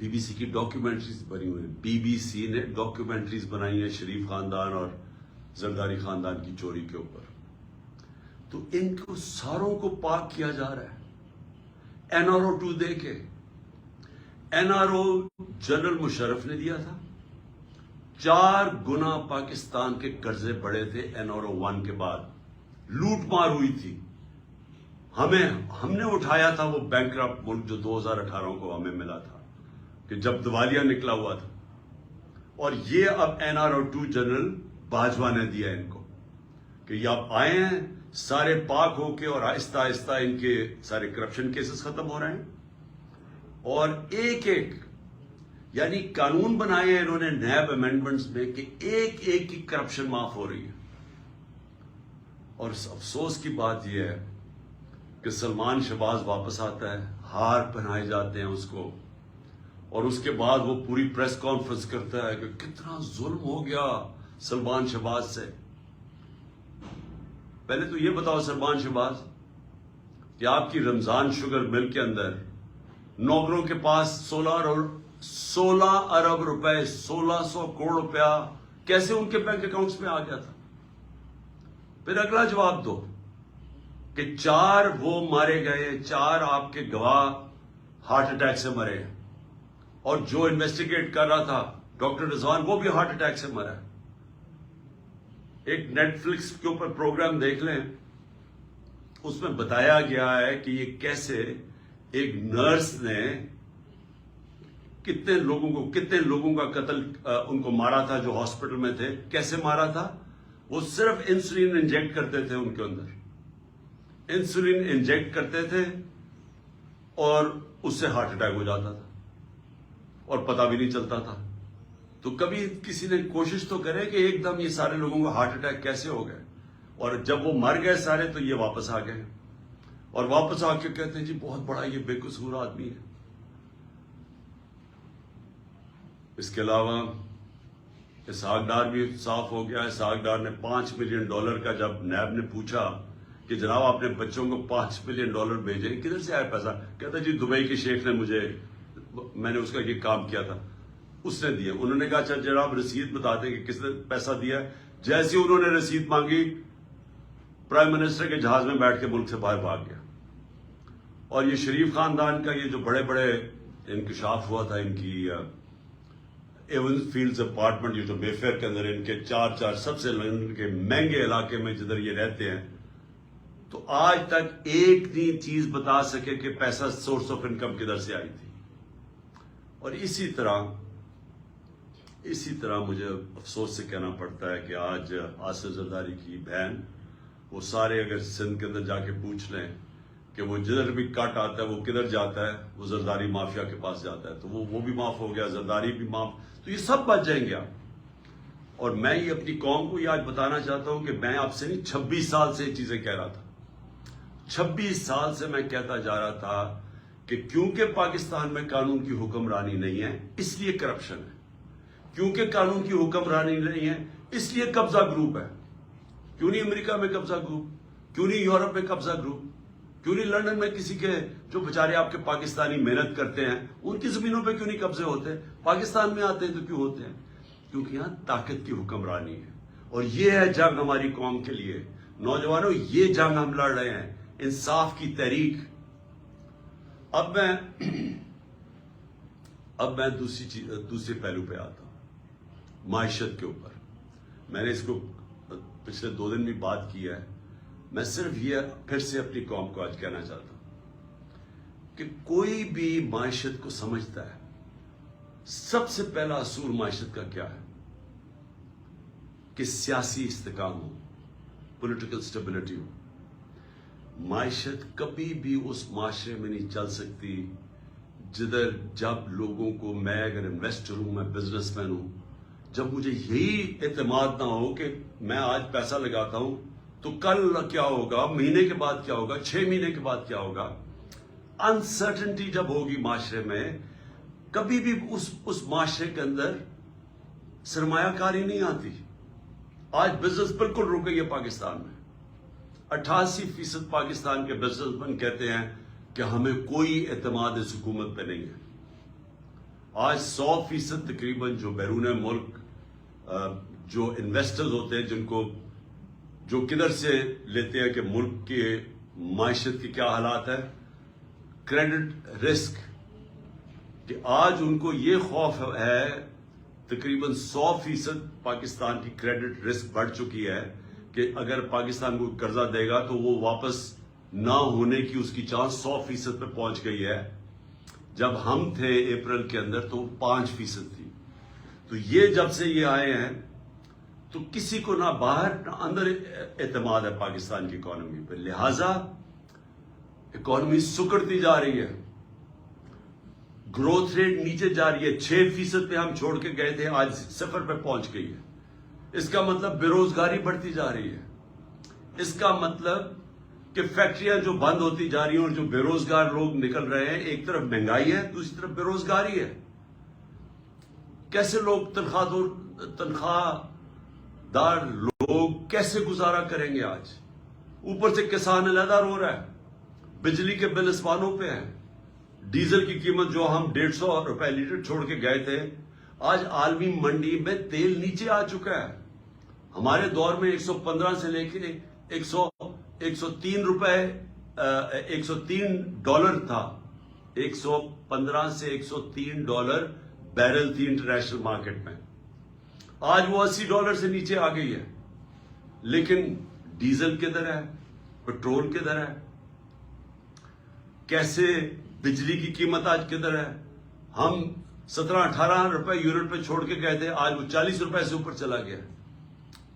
BBC کی documentaries بنی ہوئی ہیں. BBC نے ڈاکیومنٹریز بنائی ہیں شریف خاندان اور زرداری خاندان کی چوری کے اوپر. تو ان کو ساروں کو پاک کیا جا رہا ہے. NRO 2 دے کے NRO جنرل مشرف نے دیا تھا. 4 گنا پاکستان کے قرضے بڑھے تھے NRO 1 کے بعد. لوٹ مار ہوئی تھی. ہم نے اٹھایا تھا وہ بینکرپٹ ملک جو 2018 کو ہمیں ملا تھا کہ جب دیوالیہ نکلا ہوا تھا. اور یہ اب NRO 2 جنرل باجوہ نے دیا ان کو کہ یہ اب آئے ہیں سارے پاک ہو کے اور آہستہ آہستہ ان کے سارے کرپشن کیسز ختم ہو رہے ہیں. اور ایک ایک یعنی قانون بنائے ہیں انہوں نے نیب امینڈمنٹس میں کہ ایک ایک کی کرپشن معاف ہو رہی ہے. اور افسوس کی بات یہ ہے کہ سلمان شہباز واپس آتا ہے, ہار پہنائے جاتے ہیں اس کو, اور اس کے بعد وہ پوری پریس کانفرنس کرتا ہے کہ کتنا ظلم ہو گیا سلمان شہباز سے. پہلے تو یہ بتاؤ سلمان شہباز کہ آپ کی رمضان شوگر مل کے اندر نوکروں کے پاس 16 ارب روپے 1600 کروڑ روپیہ کیسے ان کے بینک اکاؤنٹس میں آ گیا تھا؟ پھر اگلا جواب دو کہ 4 وہ مارے گئے, 4 آپ کے گواہ ہارٹ اٹیک سے مرے ہیں, اور جو انویسٹیگیٹ کر رہا تھا ڈاکٹر رضوان وہ بھی ہارٹ اٹیک سے مرا ہے. ایک نیٹ فلکس کے اوپر پروگرام دیکھ لیں, اس میں بتایا گیا ہے کہ یہ کیسے ایک نرس نے کتنے لوگوں کا قتل ان کو مارا تھا جو ہاسپٹل میں تھے. کیسے مارا تھا؟ وہ صرف انسولین انجیکٹ کرتے تھے ان کے اندر, انسولین انجیکٹ کرتے تھے اور اس سے ہارٹ اٹیک ہو جاتا تھا اور پتہ بھی نہیں چلتا تھا. تو کبھی کسی نے کوشش تو کرے کہ ایک دم یہ سارے لوگوں کو ہارٹ اٹیک کیسے ہو گئے, اور جب وہ مر گئے سارے تو یہ واپس آ گئے اور واپس آ کے کہتے ہیں جی بہت بڑا یہ بے قصور آدمی ہے. اس کے علاوہ اسحاق ڈار بھی صاف ہو گیا. اسحاق ڈار نے $5 ملین کا جب نیب نے پوچھا کہ جناب آپ نے بچوں کو $5 ملین بھیجے, کدھر سے آیا پیسہ؟ کہتا جی دبئی کے شیخ نے میں نے اس کا یہ کام کیا تھا, اس نے دیا. انہوں نے کہا اچھا جناب رسید بتا دیں کہ کس نے پیسہ دیا. جیسے انہوں نے رسید مانگی پرائم منسٹر کے جہاز میں بیٹھ کے ملک سے باہر بھاگ گیا. اور یہ شریف خاندان کا یہ جو بڑے بڑے انکشاف ہوا تھا ان کی ایونز فیلڈز اپارٹمنٹ جو مے فیئر کے اندر ان کے 4 سب سے لندن کے مہنگے علاقے میں جدھر یہ رہتے ہیں, تو آج تک ایک نہیں چیز بتا سکے کہ پیسہ سورس آف انکم کدھر سے آئی تھی. اور اسی طرح مجھے افسوس سے کہنا پڑتا ہے کہ آج آصف زرداری کی بہن, وہ سارے اگر سندھ کے اندر جا کے پوچھ لیں کہ وہ جدھر بھی کٹ آتا ہے وہ کدھر جاتا ہے, وہ زرداری مافیا کے پاس جاتا ہے. تو وہ بھی معاف ہو گیا, زرداری بھی معاف, تو یہ سب بچ جائیں گے آپ. اور میں یہ اپنی قوم کو یہ آج بتانا چاہتا ہوں کہ میں آپ سے نہیں 26 سال سے یہ چیزیں کہہ رہا تھا. 26 سال سے میں کہتا جا رہا تھا کہ کیونکہ پاکستان میں قانون کی حکمرانی نہیں ہے اس لیے کرپشن ہے, کیونکہ قانون کی حکمرانی نہیں ہے اس لیے قبضہ گروپ ہے. کیوں نہیں امریکہ میں قبضہ گروپ, کیوں نہیں یورپ میں قبضہ گروپ, کیوں نہیں لندن میں کسی کے جو بیچارے آپ کے پاکستانی محنت کرتے ہیں ان کی زمینوں پہ کیوں نہیں قبضے ہوتے؟ پاکستان میں آتے ہیں تو کیوں ہوتے ہیں؟ کیونکہ یہاں طاقت کی حکمرانی ہے. اور یہ ہے جنگ ہماری قوم کے لیے. نوجوانوں یہ جنگ ہم لڑ رہے ہیں, انصاف کی تحریک. اب میں دوسرے پہلو پہ آتا ہوں, معیشت کے اوپر. میں نے اس کو پچھلے 2 دن بھی بات کی ہے. میں صرف یہ پھر سے اپنی قوم کو آج کہنا چاہتا ہوں کہ کوئی بھی معیشت کو سمجھتا ہے, سب سے پہلا اصول معیشت کا کیا ہے کہ سیاسی استحکام ہو, پولیٹیکل سٹیبلٹی ہو. معیشت کبھی بھی اس معاشرے میں نہیں چل سکتی جدھر جب لوگوں کو, میں اگر انویسٹر ہوں, میں بزنس مین ہوں, جب مجھے یہی اعتماد نہ ہو کہ میں آج پیسہ لگاتا ہوں تو کل کیا ہوگا, مہینے کے بعد کیا ہوگا, 6 مہینے کے بعد کیا ہوگا. انسرٹنٹی جب ہوگی معاشرے میں, کبھی بھی اس معاشرے کے اندر سرمایہ کاری نہیں آتی. آج بزنس بالکل رک گئی ہے پاکستان میں. 88% پاکستان کے بزنس مین کہتے ہیں کہ ہمیں کوئی اعتماد اس حکومت پہ نہیں ہے. آج 100% تقریباً جو بیرون ملک جو انویسٹرز ہوتے ہیں جن کو جو کدھر سے لیتے ہیں کہ ملک کے معیشت کے کیا حالات ہے، کریڈٹ رسک، کہ آج ان کو یہ خوف ہے، تقریباً 100% پاکستان کی کریڈٹ رسک بڑھ چکی ہے کہ اگر پاکستان کو قرضہ دے گا تو وہ واپس نہ ہونے کی اس کی چانس 100% پہ پہنچ گئی ہے. جب ہم تھے اپریل کے اندر تو 5% تھی. تو یہ جب سے یہ آئے ہیں تو کسی کو نہ باہر نہ اندر اعتماد ہے پاکستان کی اکانومی پہ، لہذا اکانومی سکڑتی جا رہی ہے، گروتھ ریٹ نیچے جا رہی ہے. 6% پہ ہم چھوڑ کے گئے تھے، آج 0 پہ پہنچ گئی ہے. اس کا مطلب بے روزگاری بڑھتی جا رہی ہے. اس کا مطلب کہ فیکٹریاں جو بند ہوتی جا رہی ہیں اور جو بے روزگار لوگ نکل رہے ہیں، ایک طرف مہنگائی ہے، دوسری طرف بے روزگاری ہے. کیسے لوگ تنخواہ دار لوگ کیسے گزارا کریں گے آج؟ اوپر سے کسان علیحدہ رو رہا ہے، بجلی کے بل اسمانوں پہ ہیں، ڈیزل کی قیمت جو ہم 150 روپے لیٹر چھوڑ کے گئے تھے، آج عالمی منڈی میں تیل نیچے آ چکا ہے. ہمارے دور میں 115 سے لے کے 103 روپے $103 تھا. 115 سے $103 بیرل تھی انٹرنیشنل مارکیٹ میں. آج وہ $80 سے نیچے آ گئی ہے. لیکن ڈیزل کدھر ہے، پیٹرول کدھر ہے، کیسے بجلی کی قیمت آج کدھر ہے؟ ہم 17-18 روپے یونٹ پہ چھوڑ کے گئے تھے، آج وہ 40 روپے سے اوپر چلا گیا.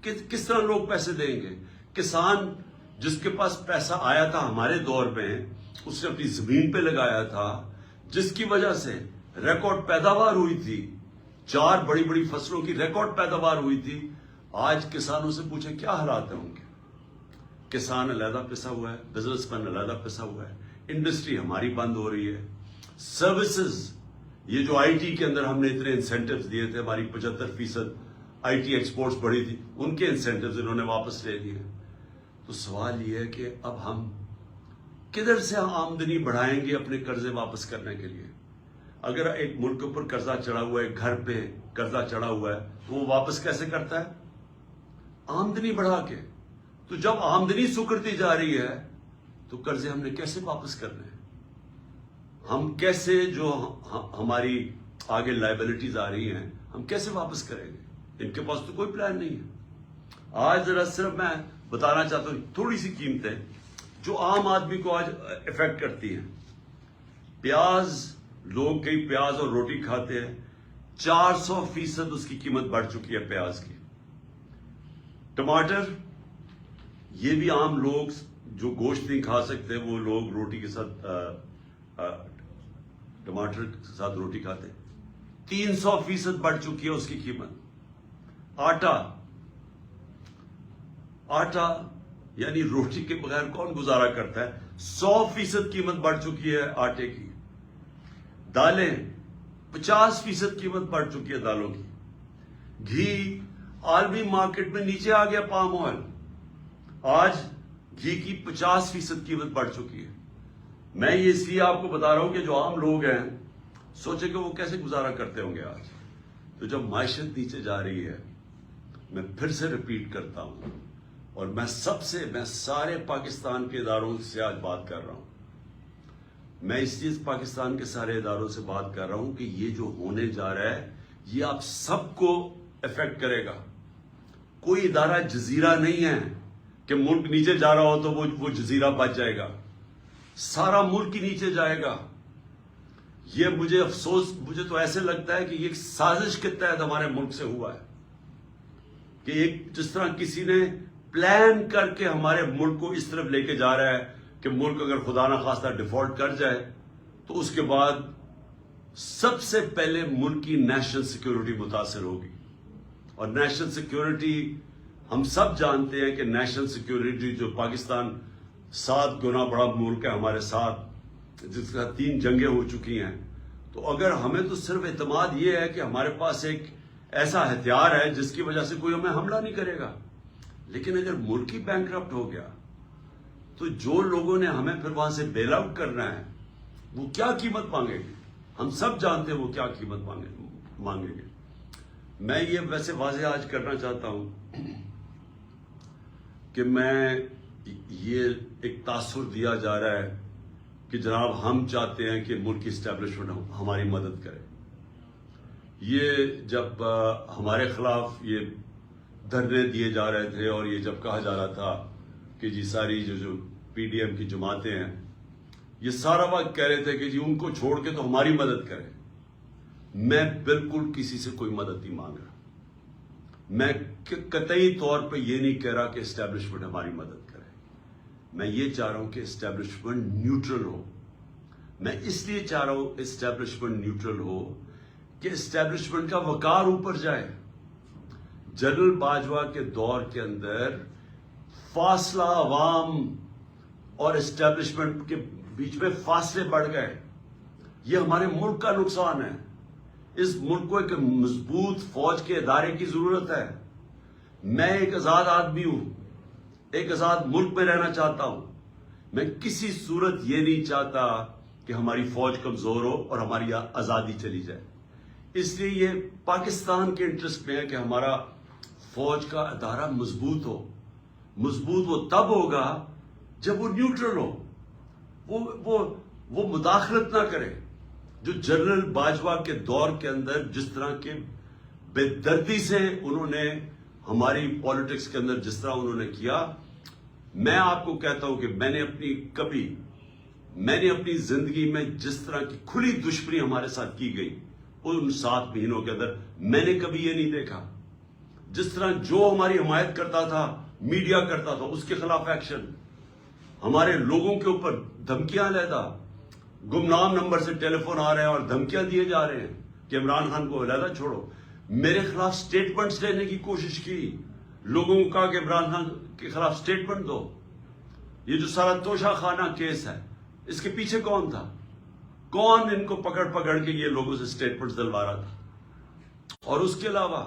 کس طرح لوگ پیسے دیں گے؟ کسان جس کے پاس پیسہ آیا تھا ہمارے دور میں، اس نے اپنی زمین پہ لگایا تھا، جس کی وجہ سے ریکارڈ پیداوار ہوئی تھی، 4 بڑی بڑی فصلوں کی ریکارڈ پیداوار ہوئی تھی. آج کسانوں سے پوچھیں کیا حالات ہیں ان کے؟ کسان علیحدہ پسا ہوا ہے، بزنس مین علیحدہ پسا ہوا ہے، انڈسٹری ہماری بند ہو رہی ہے. سروسز، یہ جو آئی ٹی کے اندر ہم نے اتنے انسینٹیوز دیے تھے، ہماری 75% آئی ٹی ایکسپورٹس بڑھی تھی، ان کے انسینٹیوز انہوں نے واپس لے لیے. تو سوال یہ ہے کہ اب ہم کدھر سے آمدنی بڑھائیں گے اپنے قرضے واپس کرنے کے لیے؟ اگر ایک ملک پر قرضہ چڑھا ہوا ہے، گھر پہ قرضہ چڑھا ہوا ہے، تو وہ واپس کیسے کرتا ہے؟ آمدنی بڑھا کے. تو جب آمدنی سکڑتی جا رہی ہے تو قرضے ہم نے کیسے واپس کرنے ہیں؟ ہم کیسے جو ہماری آگے لائبلٹیز آ رہی ہیں ہم کیسے واپس کریں گے؟ ان کے پاس تو کوئی پلان نہیں ہے. آج ذرا صرف میں بتانا چاہتا ہوں تھوڑی سی قیمتیں جو عام آدمی کو آج افیکٹ کرتی ہیں. پیاز، لوگ کئی پیاز اور روٹی کھاتے ہیں، 400% اس کی قیمت بڑھ چکی ہے پیاز کی. ٹماٹر، یہ بھی عام لوگ جو گوشت نہیں کھا سکتے وہ لوگ روٹی کے ساتھ ٹماٹر کے ساتھ روٹی کھاتے. 300% بڑھ چکی ہے اس کی قیمت. آٹا یعنی روٹی کے بغیر کون گزارا کرتا ہے؟ 100% قیمت بڑھ چکی ہے آٹے کی. دالیں، 50% قیمت بڑھ چکی ہے دالوں کی. گھی عالمی مارکیٹ میں نیچے آ گیا. پام آئل، آج گھی کی 50% قیمت بڑھ چکی ہے. میں یہ اس لیے آپ کو بتا رہا ہوں کہ جو عام لوگ ہیں سوچے کہ وہ کیسے گزارا کرتے ہوں گے آج. تو جب معیشت نیچے جا رہی ہے، میں پھر سے ریپیٹ کرتا ہوں، اور میں سارے پاکستان کے اداروں سے آج بات کر رہا ہوں. میں اس چیز پاکستان کے سارے اداروں سے بات کر رہا ہوں کہ یہ جو ہونے جا رہا ہے یہ آپ سب کو افیکٹ کرے گا. کوئی ادارہ جزیرہ نہیں ہے کہ ملک نیچے جا رہا ہو تو وہ جزیرہ بچ جائے گا. سارا ملک ہی نیچے جائے گا. یہ مجھے تو ایسے لگتا ہے کہ یہ ایک سازش کے تحت ہمارے ملک سے ہوا ہے، کہ ایک جس طرح کسی نے پلان کر کے ہمارے ملک کو اس طرف لے کے جا رہا ہے کہ ملک اگر خدا نخواستہ ڈیفالٹ کر جائے تو اس کے بعد سب سے پہلے ملک کی نیشنل سیکیورٹی متاثر ہوگی. اور نیشنل سیکیورٹی ہم سب جانتے ہیں کہ نیشنل سیکیورٹی جو پاکستان 7 گنا بڑا ملک ہے ہمارے ساتھ، جس کا 3 جنگیں ہو چکی ہیں. تو اگر ہمیں تو صرف اعتماد یہ ہے کہ ہمارے پاس ایک ایسا ہتھیار ہے جس کی وجہ سے کوئی ہمیں حملہ نہیں کرے گا. لیکن اگر ملک ہی بینکرپٹ ہو گیا تو جو لوگوں نے ہمیں پھر وہاں سے بیل آؤٹ کرنا ہے وہ کیا قیمت مانگے گی؟ ہم سب جانتے ہیں وہ کیا قیمت مانگیں گے. میں یہ ویسے واضح آج کرنا چاہتا ہوں کہ میں یہ ایک تاثر دیا جا رہا ہے کہ جناب ہم چاہتے ہیں کہ ملک کی اسٹیبلشمنٹ ہماری مدد کرے. یہ جب ہمارے خلاف یہ دھرنے دیے جا رہے تھے اور یہ جب کہا جا رہا تھا کہ جی ساری جو پی ڈی ایم کی جماعتیں ہیں یہ سارا وقت کہہ رہے تھے کہ جی ان کو چھوڑ کے تو ہماری مدد کریں. میں بالکل کسی سے کوئی مدد نہیں مانگ رہا. میں قطعی طور پہ یہ نہیں کہہ رہا کہ اسٹیبلشمنٹ ہماری مدد کرے. میں یہ چاہ رہا ہوں کہ اسٹیبلشمنٹ نیوٹرل ہو. میں اس لیے چاہ رہا ہوں اسٹیبلشمنٹ نیوٹرل ہو کہ اسٹیبلشمنٹ کا وقار اوپر جائے. جنرل باجوہ کے دور کے اندر فاصلہ عوام اور اسٹیبلشمنٹ کے بیچ میں فاصلے بڑھ گئے. یہ ہمارے ملک کا نقصان ہے. اس ملک کو ایک مضبوط فوج کے ادارے کی ضرورت ہے. میں ایک آزاد آدمی ہوں, ایک آزاد ملک میں رہنا چاہتا ہوں. میں کسی صورت یہ نہیں چاہتا کہ ہماری فوج کمزور ہو اور ہماری آزادی چلی جائے. اس لیے یہ پاکستان کے انٹرسٹ میں ہے کہ ہمارا فوج کا ادارہ مضبوط ہو. مضبوط وہ تب ہوگا جب وہ نیوٹرل ہو, وہ مداخلت نہ کرے. جو جنرل باجوہ کے دور کے اندر جس طرح کے بے دردی سے انہوں نے ہماری پالیٹکس کے اندر جس طرح انہوں نے کیا, میں آپ کو کہتا ہوں کہ میں نے اپنی زندگی میں جس طرح کی کھلی دشمنی ہمارے ساتھ کی گئی ان 7 مہینوں کے اندر میں نے کبھی یہ نہیں دیکھا. جس طرح جو ہماری حمایت کرتا تھا, میڈیا کرتا تھا, اس کے خلاف ایکشن, ہمارے لوگوں کے اوپر دھمکیاں علیحدہ, گمنام نمبر سے ٹیلی فون آ رہے ہیں اور دھمکیاں دیے جا رہے ہیں کہ عمران خان کو علیحدہ چھوڑو. میرے خلاف سٹیٹمنٹس لینے کی کوشش کی, لوگوں کو کہا کہ عمران خان کے خلاف سٹیٹمنٹ دو. یہ جو سارا توشہ خانہ کیس ہے اس کے پیچھے کون تھا؟ کون ان کو پکڑ کے یہ لوگوں سے سٹیٹمنٹس دلوا رہا تھا؟ اور اس کے علاوہ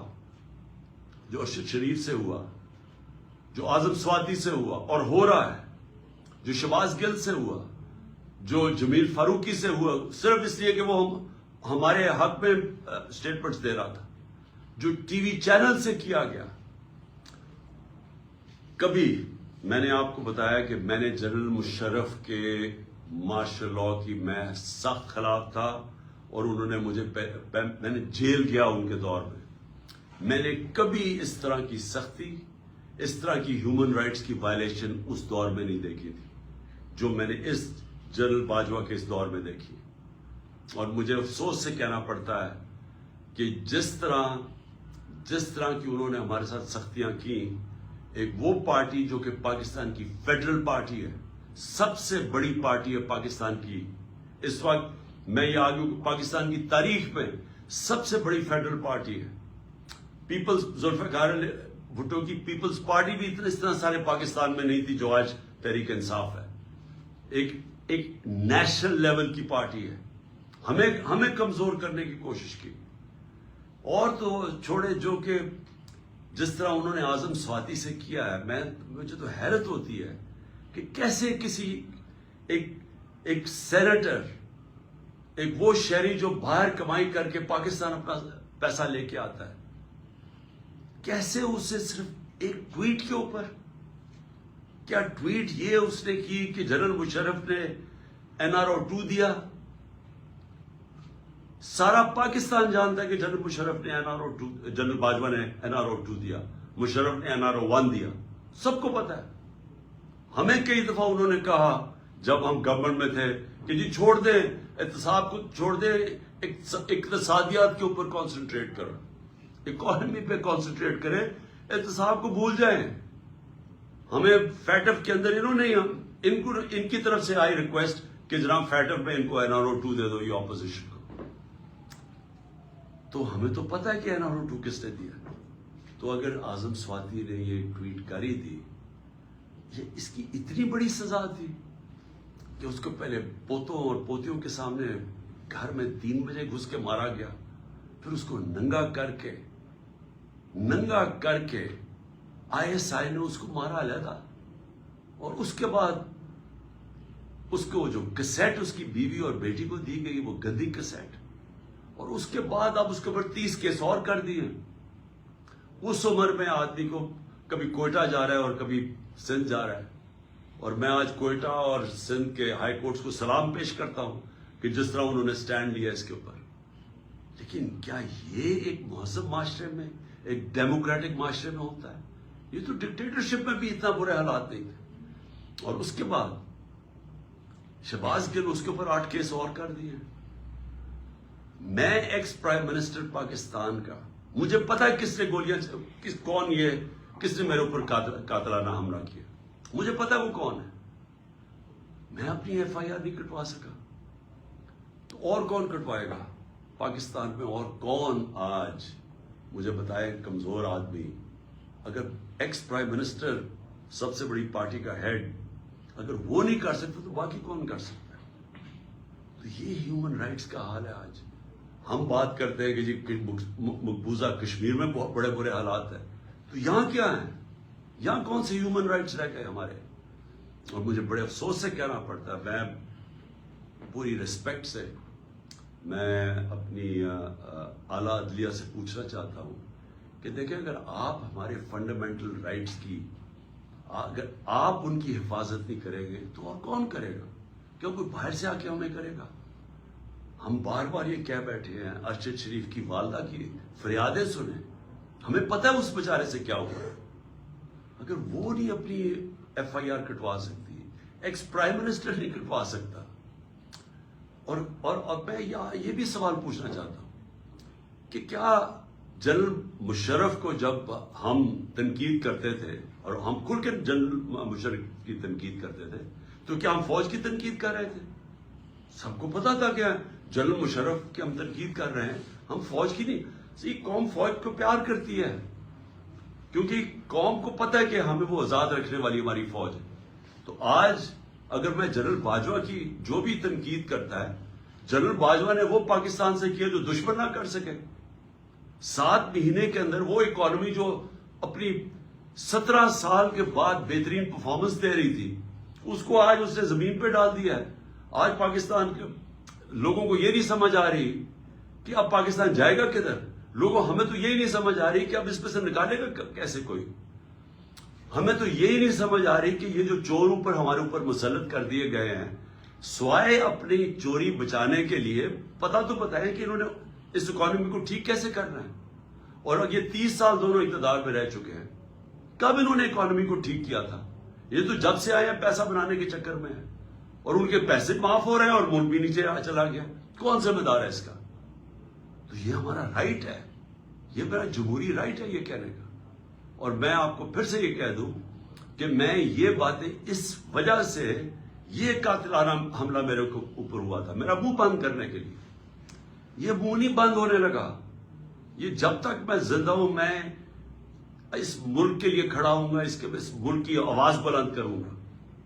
جو ارشد شریف سے ہوا, جو اعظم سواتی سے ہوا اور ہو رہا ہے, جو شہباز گل سے ہوا, جو جمیل فاروقی سے ہوا, صرف اس لیے کہ وہ ہمارے حق میں سٹیٹمنٹس دے رہا تھا, جو ٹی وی چینل سے کیا گیا. کبھی میں نے آپ کو بتایا کہ میں نے جنرل مشرف کے مارشل لا کی میں سخت خلاف تھا اور انہوں نے مجھے میں نے جیل گیا ان کے دور میں. میں نے کبھی اس طرح کی سختی, اس طرح کی ہیومن رائٹس کی وائلیشن اس دور میں نہیں دیکھی تھی جو میں نے اس جنرل باجوہ کے اس دور میں دیکھی. اور مجھے افسوس سے کہنا پڑتا ہے کہ جس طرح کی انہوں نے ہمارے ساتھ سختیاں کی, ایک وہ پارٹی جو کہ پاکستان کی فیڈرل پارٹی ہے, سب سے بڑی پارٹی ہے پاکستان کی اس وقت, میں یہ آگوں کہ پاکستان کی تاریخ میں سب سے بڑی فیڈرل پارٹی ہے. ذوالفقار بھٹو کی پیپلز پارٹی بھی اس طرح سارے پاکستان میں نہیں تھی جو آج تحریک انصاف ہے. ایک نیشنل لیول کی پارٹی ہے. ہمیں کمزور کرنے کی کوشش کی. اور تو چھوڑے جو کہ جس طرح انہوں نے اعظم سواتی سے کیا ہے, مجھے تو حیرت ہوتی ہے کہ کیسے کسی ایک سینیٹر, ایک وہ شہری جو باہر کمائی کر کے پاکستان اپنا پیسہ لے کے آتا ہے, کیسے اسے صرف ایک ٹویٹ کے اوپر, کیا ٹویٹ یہ اس نے کی کہ جنرل مشرف نے NRO 2 دیا؟ سارا پاکستان جانتا ہے کہ جنرل مشرف نے جنرل باجوہ نے NRO 2 دیا, مشرف نے NRO 1 دیا, سب کو پتا ہے. ہمیں کئی دفعہ انہوں نے کہا جب ہم گورنمنٹ میں تھے کہ جی چھوڑ دیں احتساب کو, چھوڑ دیں اقتصادیات کے اوپر کانسنٹریٹ کرو, اکانومی پہ کانسنٹریٹ کریں, احتساب کو بھول جائیں. ہمیں فیٹف کے اندر انہوں نے ان کی طرف سے آئی ریکویسٹ کہ جناب فیٹف میں ان کو NRO 2 دے دو, یہ اپوزیشن کو. تو ہمیں تو پتا ہے کہ NRO 2 کس نے دیا. تو اگر اعظم سواتی نے یہ ٹویٹ کری تھی, یہ اس کی اتنی بڑی سزا تھی کہ اس کو پہلے پوتوں اور پوتیوں کے سامنے گھر میں 3 بجے گھس کے مارا گیا, پھر اس کو ننگا کر کے ISI نے اس کو مارا علیحدہ, اور اس کے بعد اس کو جو کیسٹ اس کی بیوی اور بیٹی کو دی گئی, وہ گندی کیسٹ, اور اس کے بعد اب اس کے اوپر 30 کیس اور کر دیے. اس عمر میں آدمی کو کبھی کوئٹہ جا رہا ہے اور کبھی سندھ جا رہا ہے. اور میں آج کوئٹہ اور سندھ کے ہائی کورٹس کو سلام پیش کرتا ہوں کہ جس طرح انہوں نے سٹینڈ لیا اس کے اوپر. لیکن کیا یہ ایک مہذب معاشرے میں، ایک ڈیموکریٹک معاشرے میں ہوتا ہے؟ یہ تو ڈکٹیٹرشپ میں بھی اتنا برے حالات نہیں تھے. اور اس کے بعد شہباز گل، اس کے اوپر 8 کیس اور کر دیے. میں ایکس پرائم منسٹر پاکستان کا، مجھے پتا ہے کس نے گولیاں، کون یہ، کس نے میرے اوپر قاتلانہ حملہ کیا، مجھے پتا ہے وہ کون ہے. میں اپنی ایف آئی آر نہیں کٹوا سکا تو اور کون کٹوائے گا پاکستان میں؟ اور کون آج مجھے بتائے کمزور آدمی، اگر ایکس پرائم منسٹر، سب سے بڑی پارٹی کا ہیڈ، اگر وہ نہیں کر سکتا تو باقی کون کر سکتا ہے؟ تو یہ ہیومن رائٹس کا حال ہے آج. ہم بات کرتے ہیں کہ جی مقبوضہ کشمیر میں بہت بڑے برے حالات ہیں، تو یہاں کیا ہیں؟ یہاں کون سے ہیومن رائٹس رہ گئے ہمارے؟ اور مجھے بڑے افسوس سے کہنا پڑتا ہے، میں پوری ریسپیکٹ سے میں اپنی اعلیٰ عدلیہ سے پوچھنا چاہتا ہوں کہ دیکھیں، اگر آپ ہمارے فنڈامنٹل رائٹس کی، اگر آپ ان کی حفاظت نہیں کریں گے تو اور کون کرے گا؟ کیوں کوئی باہر سے آ کے ہمیں کرے گا؟ ہم بار بار یہ کہہ بیٹھے ہیں، ارشد شریف کی والدہ کی فریادیں سنیں، ہمیں پتہ ہے اس بیچارے سے کیا ہوا. اگر وہ نہیں اپنی ایف آئی آر کٹوا سکتی، ایکس پرائم منسٹر نہیں کٹوا سکتا. اور میں یہ بھی سوال پوچھنا چاہتا ہوں کہ کیا جنرل مشرف کو جب ہم تنقید کرتے تھے، اور ہم کھل کے جنرل مشرف کی تنقید کرتے تھے، تو کیا ہم فوج کی تنقید کر رہے تھے؟ سب کو پتا تھا کہ جنرل مشرف کی ہم تنقید کر رہے ہیں، ہم فوج کی نہیں. قوم فوج کو پیار کرتی ہے کیونکہ قوم کو پتا ہے کہ ہمیں وہ آزاد رکھنے والی ہماری فوج ہے. تو آج اگر میں جنرل باجوہ کی جو بھی تنقید کرتا ہے، جنرل باجوہ نے وہ پاکستان سے کیا جو دشمن نہ کر سکے. 7 مہینے کے اندر وہ اکانومی جو اپنی 17 سال کے بعد بہترین پرفارمنس دے رہی تھی، اس کو آج اس نے زمین پہ ڈال دیا ہے. آج پاکستان کے لوگوں کو یہ نہیں سمجھ آ رہی کہ اب پاکستان جائے گا کدھر. ہمیں تو یہی نہیں سمجھ آ رہی کہ اب اس پہ سے نکالے گا کیسے کوئی. ہمیں تو یہی نہیں سمجھ آ رہی کہ یہ جو چور اوپر ہمارے اوپر مسلط کر دیے گئے ہیں، سوائے اپنی چوری بچانے کے لیے، پتا تو پتا ہے کہ انہوں نے اس اکانومی کو ٹھیک کیسے کرنا ہے. اور یہ 30 سال دونوں اقتدار میں رہ چکے ہیں، کب انہوں نے اکانومی کو ٹھیک کیا تھا؟ یہ تو جب سے آئے ہیں پیسہ بنانے کے چکر میں ہے، اور ان کے پیسے معاف ہو رہے ہیں اور ملک بھی نیچے چلا گیا. کون ذمہ دار ہے اس کا؟ تو یہ ہمارا رائٹ ہے، یہ میرا جمہوری رائٹ ہے یہ کہنے کا. اور میں آپ کو پھر سے یہ کہہ دوں کہ میں یہ باتیں اس وجہ سے، یہ قاتلانہ حملہ میرے اوپر ہوا تھا میرا منہ بند کرنے کے لیے. یہ منہ نہیں بند ہونے لگا. یہ جب تک میں زندہ ہوں، میں اس ملک کے لیے کھڑا ہوں گا، اس ملک کی آواز بلند کروں گا.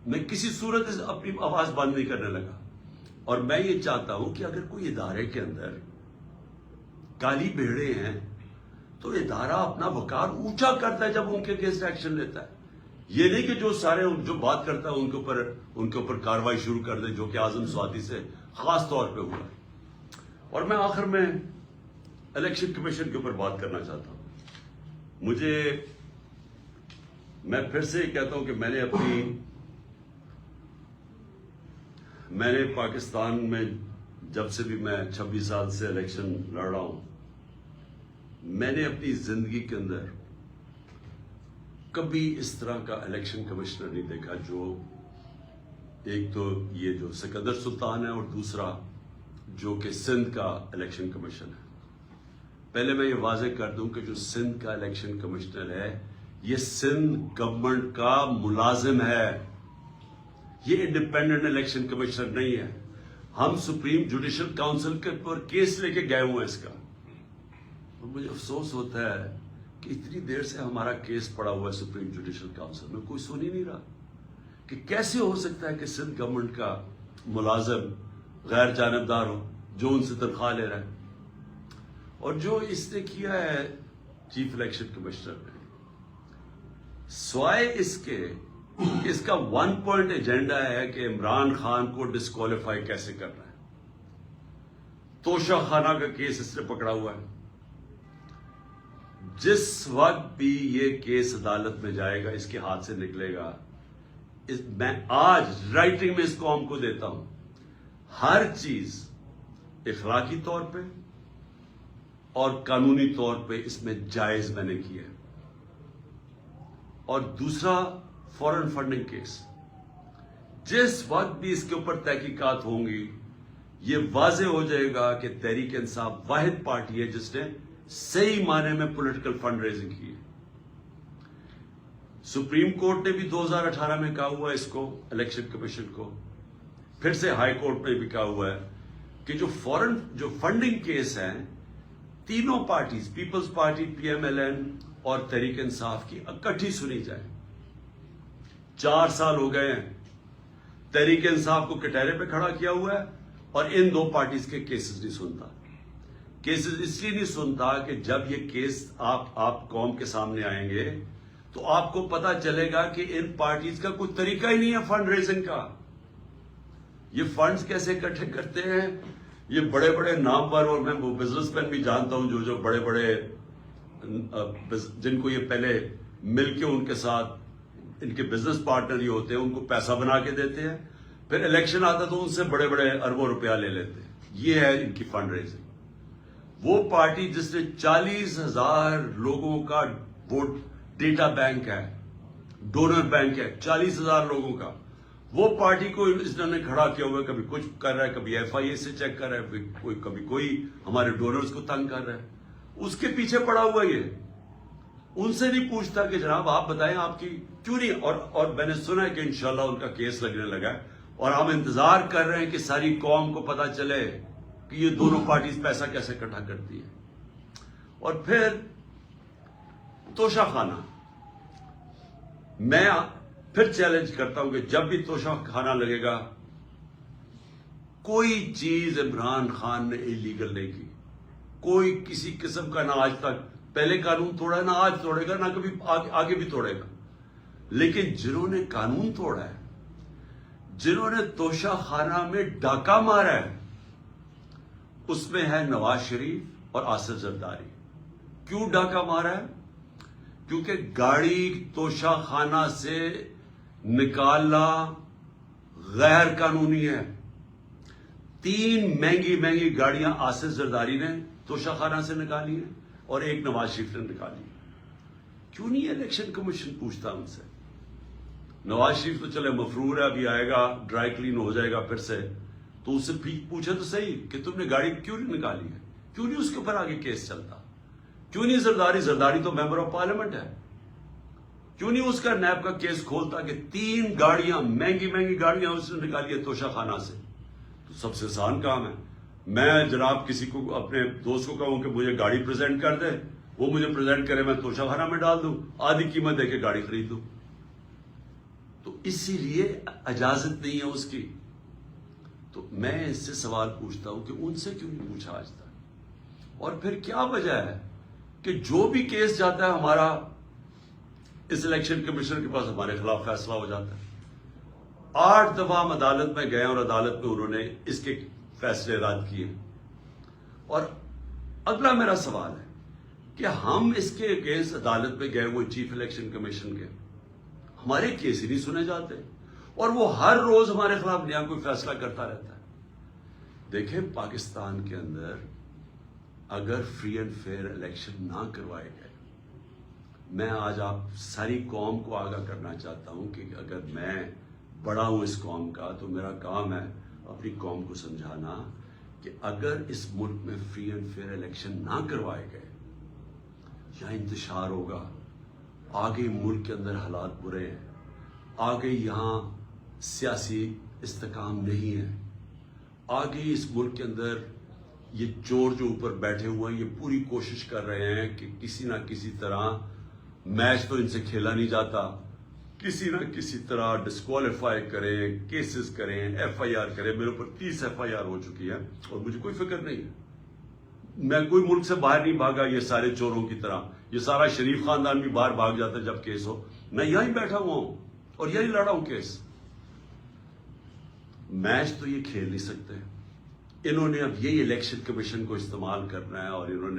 میں کسی صورت سے اپنی آواز بند نہیں کرنے لگا. اور میں یہ چاہتا ہوں کہ اگر کوئی ادارے کے اندر کالی بھیڑے ہیں تو ادارہ اپنا وقار اونچا کرتا ہے جب ان کے اگینسٹ ایکشن لیتا ہے. یہ نہیں کہ جو بات کرتا ہے ان کے اوپر کاروائی شروع کر دے، جو کہ اعظم سعودی سے خاص طور پہ ہوا. اور میں آخر میں الیکشن کمیشن کے اوپر بات کرنا چاہتا ہوں. میں پھر سے یہ کہتا ہوں کہ میں نے پاکستان میں جب سے بھی میں 26 سال سے الیکشن لڑ رہا ہوں، میں نے اپنی زندگی کے اندر کبھی اس طرح کا الیکشن کمشنر نہیں دیکھا. جو ایک تو یہ جو سکندر سلطان ہے، اور دوسرا جو کہ سندھ کا الیکشن کمیشن ہے. پہلے میں یہ واضح کر دوں کہ جو سندھ کا الیکشن کمشنر ہے، یہ سندھ گورنمنٹ کا ملازم ہے، یہ انڈیپینڈنٹ الیکشن کمشنر نہیں ہے. ہم سپریم جوڈیشل کاؤنسل کے پر کیس لے کے گئے ہوئے ہیں اس کا. اور مجھے افسوس ہوتا ہے کہ اتنی دیر سے ہمارا کیس پڑا ہوا ہے سپریم جوڈیشل کاؤنسل میں، کوئی سن ہی نہیں رہا کہ کیسے ہو سکتا ہے کہ سندھ گورنمنٹ کا ملازم غیر جانبدار ہو جو ان سے تنخواہ لے رہا ہے. اور جو اس نے کیا ہے چیف الیکشن کمشنر نے، سوائے اس کے، اس کا 1 پوائنٹ ایجنڈا ہے کہ عمران خان کو ڈسکوالیفائی کیسے کرنا ہے. توشہ خانہ کا کیس اس نے پکڑا ہوا ہے. جس وقت بھی یہ کیس عدالت میں جائے گا، اس کے ہاتھ سے نکلے گا، میں آج رائٹنگ میں اس قوم کو دیتا ہوں، ہر چیز اخلاقی طور پہ اور قانونی طور پہ اس میں جائز میں نے کی ہے. اور دوسرا فورن فنڈنگ کیس، جس وقت بھی اس کے اوپر تحقیقات ہوں گی، یہ واضح ہو جائے گا کہ تحریک انصاف واحد پارٹی ہے جس نے صحیح معنی میں پولیٹیکل فنڈ ریزنگ کی ہے. سپریم کورٹ نے بھی 2018 میں کہا ہوا ہے اس کو، الیکشن کمیشن کو، پھر سے ہائی کورٹ میں بھی کہا ہوا ہے کہ جو فنڈنگ کیس ہیں، تینوں parties, Peoples Party, P M L N اور تحریک انصاف کی اکٹھی سنی جائے. 4 سال ہو گئے ہیں، تحریک انصاف کو کٹہرے پہ کھڑا کیا ہوا ہے اور ان دو پارٹیز کے کیسز نہیں سنتا. کیسز اس لیے نہیں سنتا کہ جب یہ کیس آپ قوم کے سامنے آئیں گے تو آپ کو پتا چلے گا کہ ان پارٹیز کا کوئی طریقہ ہی نہیں ہے فنڈ ریزنگ کا. یہ فنڈز کیسے اکٹھے کرتے ہیں، یہ بڑے بڑے نامور، اور میں وہ بزنس مین بھی جانتا ہوں جو بڑے بڑے جن کو یہ پہلے مل کے ان کے ساتھ ان کے بزنس پارٹنر ہی ہوتے ہیں، ان کو پیسہ بنا کے دیتے ہیں، پھر الیکشن آتا تو ان سے بڑے بڑے اربوں روپیہ لے لیتے ہیں. یہ ہے ان کی فنڈ ریزنگ. وہ پارٹی جس نے 40,000 لوگوں کا ووٹ ڈیٹا بینک ہے، ڈونر بینک ہے 40,000 لوگوں کا، وہ پارٹی کو اس نے کھڑا کیا ہوا ہے. کبھی کچھ کر رہا ہے، کبھی ایف آئی اے سے چیک کر رہا ہے، کبھی کوئی ہمارے ڈونرز کو تنگ کر رہا ہے. اس کے پیچھے پڑا ہوا یہ، ان سے نہیں پوچھتا کہ جناب آپ بتائیں آپ کی کیوں نہیں. اور میں نے سنا ہے کہ انشاءاللہ ان کا کیس لگنے لگا ہے اور ہم انتظار کر رہے ہیں کہ ساری قوم کو پتا چلے کہ یہ دونوں پارٹیز پیسہ کیسے اکٹھا کرتی ہے. اور پھر توشہ خانہ، میں پھر چیلنج کرتا ہوں کہ جب بھی توشہ خانہ لگے گا، کوئی چیز عمران خان نے انلیگل نہیں کی، کوئی کسی قسم کا، نہ آج تک پہلے قانون توڑا ہے، نہ آج توڑے گا، نہ کبھی آگے بھی توڑے گا. لیکن جنہوں نے قانون توڑا ہے، جنہوں نے توشہ خانہ میں ڈاکہ مارا ہے، اس میں ہے نواز شریف اور آصف زرداری. کیوں ڈاکہ مارا ہے؟ کیونکہ گاڑی توشہ خانہ سے نکالنا غیر قانونی ہے. 3 مہنگی گاڑیاں آصف زرداری نے توشہ خانہ سے نکالی ہیں اور ایک نواز شریف نے نکالی. کیوں نہیں الیکشن کمیشن پوچھتا ان سے؟ نواز شریف تو چلے مفرور ہے، ابھی آئے گا، ڈرائی کلین ہو جائے گا پھر سے، تو اس سے پوچھے تو صحیح کہ تم نے گاڑی کیوں نہیں نکالی ہے، کیوں نہیں اس کے اوپر آگے کیس چلتا، کیوں نہیں زرداری تو ممبر آف پارلیمنٹ ہے، کیوں نہیں اس کا نیب کا کیس کھولتا کہ 3 گاڑیاں مہنگی گاڑیاں اس نے نکالی ہے توشہ خانہ سے. تو سب سے آسان کام ہے، میں جناب کسی کو اپنے دوست کو کہوں کہ مجھے گاڑی پریزنٹ کر دے، وہ مجھے پریزنٹ کرے، میں توشہ خانہ میں ڈال دوں، آدھی قیمت دے کے گاڑی خرید دوں. تو اسی لیے اجازت نہیں ہے اس کی. تو میں اس سے سوال پوچھتا ہوں کہ ان سے کیوں نہیں پوچھا آج تک؟ اور پھر کیا وجہ ہے کہ جو بھی کیس جاتا ہے ہمارا اس الیکشن کمیشن کے پاس ہمارے خلاف فیصلہ ہو جاتا ہے؟ 8 دفعہ ہم عدالت میں گئے اور عدالت میں انہوں نے اس کے فیصلے رد کیے. اور اگلا میرا سوال ہے کہ ہم اس کے اگینسٹ عدالت میں گئے ہوئے چیف الیکشن کمیشن کے، ہمارے کیس ہی نہیں سنے جاتے اور وہ ہر روز ہمارے خلاف نیا کوئی فیصلہ کرتا رہتا ہے. دیکھیں، پاکستان کے اندر اگر فری اینڈ فیئر الیکشن نہ کروائے گئے، میں آج آپ ساری قوم کو آگاہ کرنا چاہتا ہوں کہ اگر میں بڑا ہوں اس قوم کا تو میرا کام ہے اپنی قوم کو سمجھانا کہ اگر اس ملک میں فری اینڈ فیئر الیکشن نہ کروائے گئے، یا انتشار ہوگا، آگے ملک کے اندر حالات برے ہیں، آگے یہاں سیاسی استحکام نہیں ہے، آگے اس ملک کے اندر یہ چور جو اوپر بیٹھے ہوئے ہیں یہ پوری کوشش کر رہے ہیں کہ کسی نہ کسی طرح میچ تو ان سے کھیلا نہیں جاتا، کسی نہ کسی طرح ڈسکوالیفائی کریں، کیسز کریں، ایف آئی آر کریں. میرے اوپر 30 ایف آئی آر ہو چکی ہے اور مجھے کوئی فکر نہیں ہے. میں کوئی ملک سے باہر نہیں بھاگا یہ سارے چوروں کی طرح. یہ سارا شریف خاندان بھی باہر بھاگ جاتا ہے جب کیس ہو. میں یہیں بیٹھا ہوا ہوں اور یہیں لڑا ہوں کیس. میچ تو یہ کھیل نہیں سکتے انہوں نے اب یہی الیکشن کمیشن کو استعمال کرنا ہے اور انہوں نے